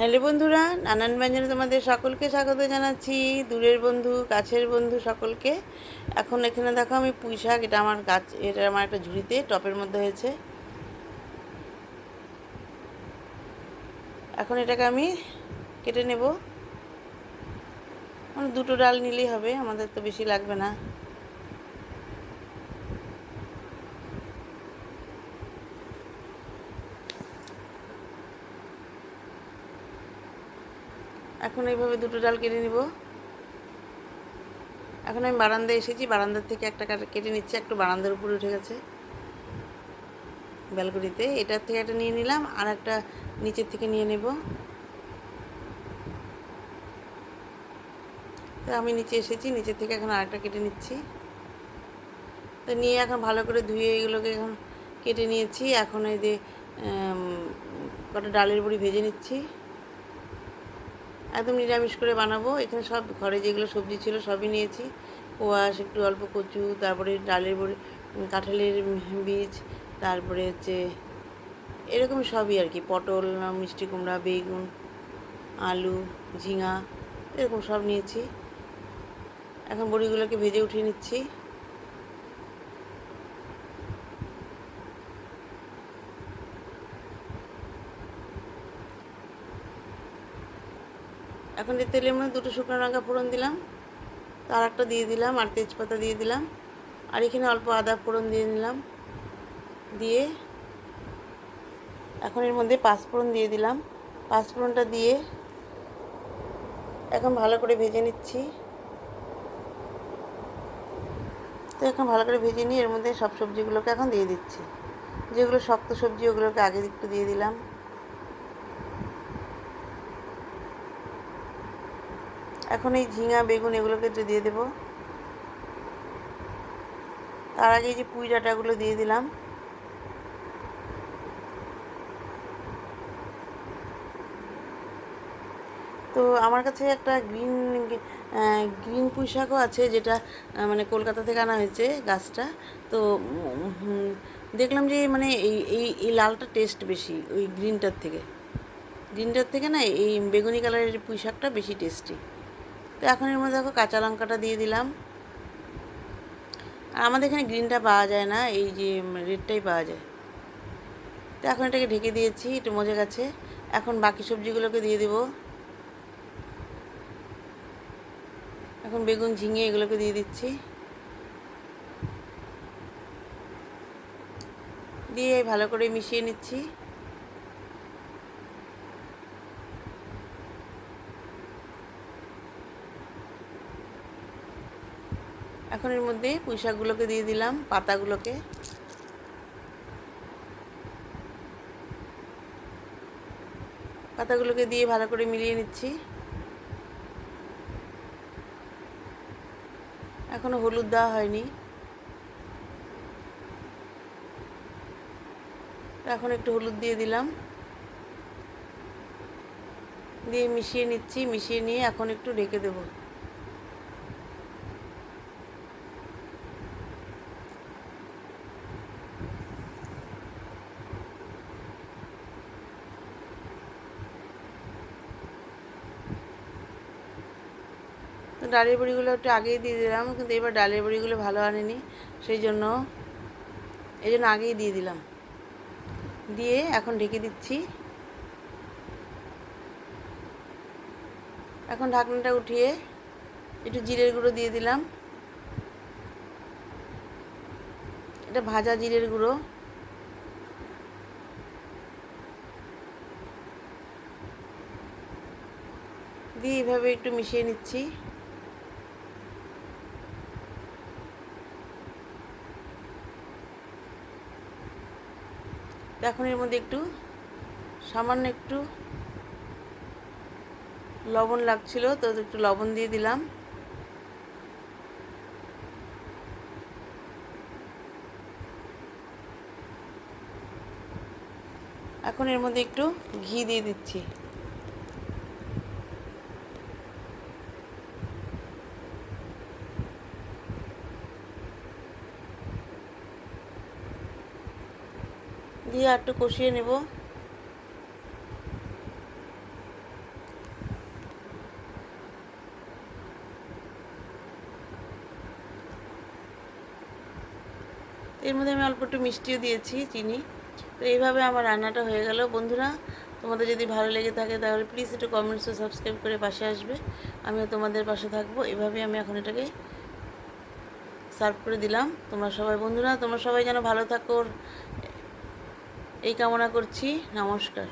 Hello বন্ধুরা, নানান ব্যঞ্জনে তোমাদের সকলকে স্বাগত জানাচ্ছি। দূরের বন্ধু, কাছের বন্ধু সকলকে। এখন এখানে দেখো আমি পুঁই শাক, এটা আমার গাছ, এটা আমার একটা ঝুড়িতে টপের মধ্যে হয়েছে। এখন এটাকে আমি কেটে নেব। মানে দুটো ডাল নিলেই হবে, আমাদের তো বেশি লাগবে না। এখন এইভাবে দুটো ডাল কেটে নিব। এখন আমি বারান্দায় এসেছি, বারান্দার থেকে একটা কেটে নিচ্ছি। একটু বারান্দার উপরে উঠে গেছে ব্যালকনিতে, এটার থেকে একটা নিয়ে নিলাম, আর একটা নিচের থেকে নিয়ে নেব। তো আমি নিচে এসেছি, নিচের থেকে এখন আরেকটা কেটে নিচ্ছি। তো নিয়ে এখন ভালো করে ধুয়ে এগুলোকে এখন কেটে নিয়েছি। এখন এই যে কটা ডালের বড়ি ভেজে নিচ্ছি, একদম নিরামিষ করে বানাবো। এখানে সব ঘরে যেগুলো সবজি ছিল সবই নিয়েছি। কোয়াশ, একটু অল্প কচু, তারপরে ডালের বড়ি, কাঁঠালের বীজ, তারপরে হচ্ছে এরকম সবই আর কি, পটল, মিষ্টি কুমড়া, বেগুন, আলু, ঝিঙা, এরকম সব নিয়েছি। এখন বড়িগুলোকে ভেজে উঠিয়ে নিচ্ছি। এখন এই তেলের মধ্যে দুটো শুকনো লঙ্কা ফোড়ন দিলাম, তার একটা দিয়ে দিলাম, আর তেজপাতা দিয়ে দিলাম, আর এখানে অল্প আদা ফোড়ন দিয়ে নিলাম। দিয়ে এখন এর মধ্যে পাঁচফোড়ন দিয়ে দিলাম। পাঁচফোড়নটা দিয়ে এখন ভালো করে ভেজে নিচ্ছি। তো এখন ভালো করে ভেজে নিয়ে এর মধ্যে সব সবজিগুলোকে এখন দিয়ে দিচ্ছি। যেগুলো শক্ত সবজি ওগুলোকে আগে একটু দিয়ে দিলাম। এখন এই ঝিঙা, বেগুন এগুলোকে একটু দিয়ে দেবো। তার আগে যে পুঁই ডাঁটাগুলো দিয়ে দিলাম। তো আমার কাছে একটা গ্রিন পুঁই শাকও আছে, যেটা মানে কলকাতা থেকে আনা হয়েছে গাছটা। তো দেখলাম যে মানে এই এই এই লালটা টেস্ট বেশি ওই গ্রিনটার থেকে না এই বেগুনি কালারের পুঁই শাকটা বেশি টেস্টি। তো এখন এর মধ্যে দেখো কাঁচা লঙ্কাটা দিয়ে দিলাম। আর আমাদের এখানে গ্রিনটা পাওয়া যায় না, এই যে রেডটাই পাওয়া যায়। তো এখন এটাকে ঢেকে দিয়েছি, একটু মজে গেছে। এখন বাকি সবজিগুলোকে দিয়ে দেবো। এখন বেগুন, ঝিঙে এগুলোকে দিয়ে দিচ্ছি। দিয়ে ভালো করে মিশিয়ে নিচ্ছি। এখন এর মধ্যে পুঁই শাকগুলোকে দিয়ে দিলাম, পাতাগুলোকে দিয়ে ভালো করে মিলিয়ে নিচ্ছি। এখনো হলুদ দেওয়া হয়নি। এখন একটু হলুদ দিয়ে দিলাম, দিয়ে মিশিয়ে নিচ্ছি। মিশিয়ে নিয়ে এখন একটু ঢেকে দেবো। তো ডালের বড়িগুলো একটু আগেই দিয়ে দিলাম, কিন্তু এবার ডালের বড়িগুলো ভালো আনেনি, সেই জন্য আগেই দিয়ে দিলাম। দিয়ে এখন ঢেকে দিচ্ছি। এখন ঢাকনাটা উঠিয়ে একটু জিরের গুঁড়ো দিয়ে দিলাম। এটা ভাজা জিরের গুঁড়ো। দিয়ে এইভাবে একটু মিশিয়ে নিচ্ছি। এখন এর মধ্যে সামান্য একটু লবণ লাগছিল, তো একটু লবণ দিয়ে দিলাম। এখন এর মধ্যে একটু ঘি দিয়ে দিচ্ছি। দিয়ে আর একটু কষিয়ে নেব। তো এর মধ্যে আমি অল্প একটু মিষ্টিও দিয়েছি, চিনি। তো এইভাবে আমার রান্নাটা হয়ে গেল বন্ধুরা। তোমাদের যদি ভালো লেগে থাকে তাহলে প্লিজ একটু কমেন্টস ও সাবস্ক্রাইব করে পাশে আসবে, আমিও তোমাদের পাশে থাকবো। এভাবে আমি এখন এটাকে সার্ভ করে দিলাম। তোমরা সবাই বন্ধুরা, তোমরা সবাই যেন ভালো থাকো এই কামনা করছি। নমস্কার।